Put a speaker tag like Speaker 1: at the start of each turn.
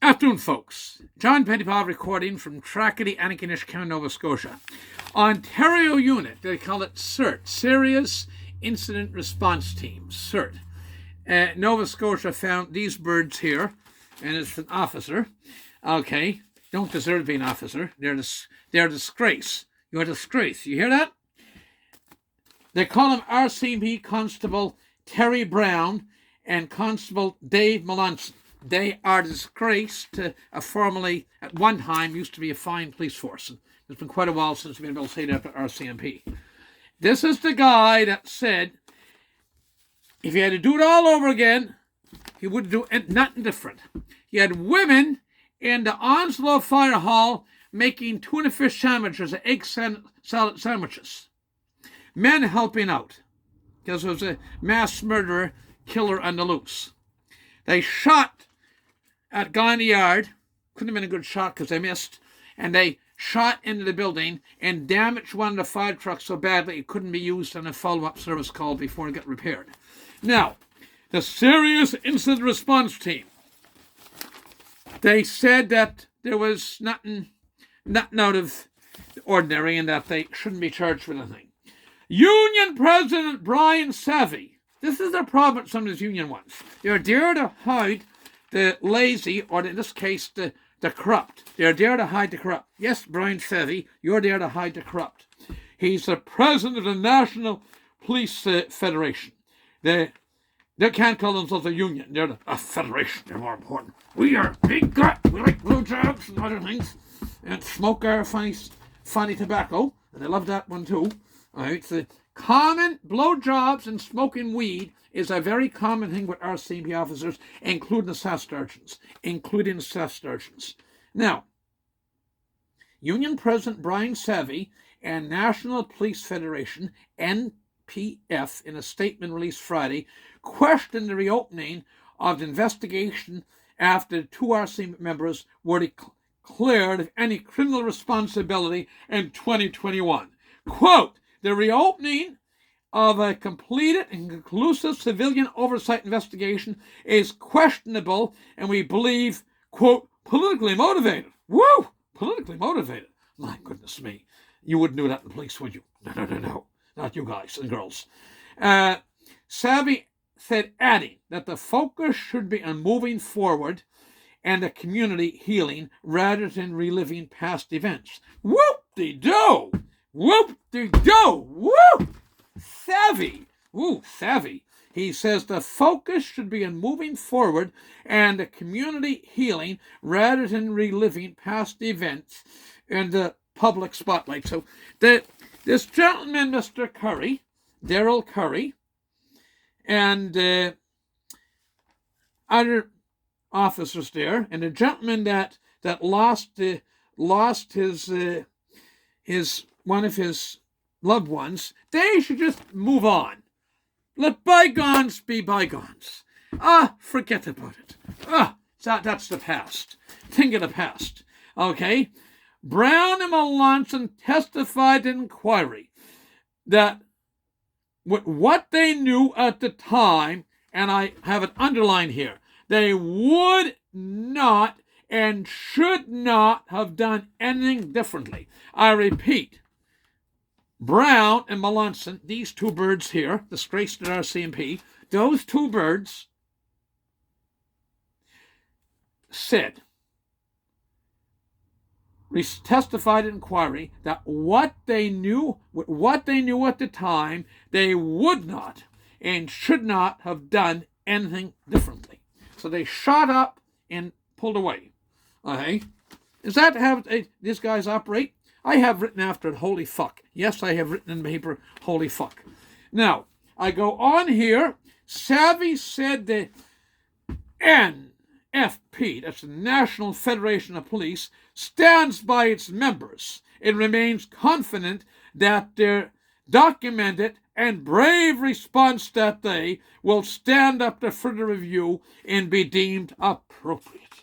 Speaker 1: Afternoon, folks. John Pettipas recording from Trackety, Antigonish County, Nova Scotia. Ontario unit, they call it CIRT, Serious Incident Response Team, CIRT. Nova Scotia found these birds here, and it's an officer. Okay, don't deserve to be an officer. They're a disgrace. You're a disgrace. You hear that? They call him Rcmp Constable Terry Brown and Constable Dave Melanson. They are disgraced to formerly, at one time, used to be a fine police force. And it's been quite a while since we've been able to say that to Rcmp. This is the guy that said if he had to do it all over again, he would do nothing different. He had women in the Onslow Firehall making tuna fish sandwiches, egg salad sandwiches. Men helping out because there was a mass murderer, killer on the loose. They shot at guy in the yard. Couldn't have been a good shot because they missed. And they shot into the building and damaged one of the fire trucks so badly it couldn't be used on a follow-up service call before it got repaired. Now, the Serious Incident Response Team. They said that there was nothing out of the ordinary and that they shouldn't be charged with anything. Union President Brian Savvy. This is the problem with some of these union ones. They're there to hide the lazy, or in this case, the corrupt. They're there to hide the corrupt. Yes, Brian Savvy, you're there to hide the corrupt. He's the president of the National Police Federation. They can't call themselves a union. They're a federation. They're more important. We are big gut. We like blowjobs and other things. And smoke our funny tobacco. And I love that one too. All right, so common blowjobs and smoking weed is a very common thing with Rcmp officers, including the staff sergeants. Now, Union President Brian Savvy and National Police Federation, NPF, in a statement released Friday, questioned the reopening of the investigation after two Rcmp members were declared of any criminal responsibility in 2021. Quote, the reopening of a completed and conclusive civilian oversight investigation is questionable and we believe, quote, politically motivated. Woo! Politically motivated. My goodness me. You wouldn't do that in the police, would you? No. Not you guys and girls. Savvy said, adding that the focus should be on moving forward and the community healing rather than reliving past events. Whoop-de-doo! Whoop-de-doo! Whoop! Savvy. Ooh, savvy. He says the focus should be on moving forward and the community healing rather than reliving past events in the public spotlight. So this gentleman, Mr. Curry, Daryl Curry, and other officers there, and a gentleman that lost his one of his loved ones, they should just move on. Let bygones be bygones. Forget about it. That's the past. Think of the past. Okay? Brown and Melanson testified in inquiry that with what they knew at the time, and I have it underlined here, they would not and should not have done anything differently. I repeat, Brown and Melanson, these two birds here, disgraced at Rcmp, those two birds testified in inquiry that what they knew at the time, they would not and should not have done anything differently. So they shot up and pulled away. Okay? Is that how these guys operate? I have written after it, holy fuck. Yes, I have written in paper, holy fuck. Now, I go on here. Savvy said the NFP, that's the National Federation of Police, stands by its members. It remains confident that their documented and brave response that day will stand up to further review and be deemed appropriate.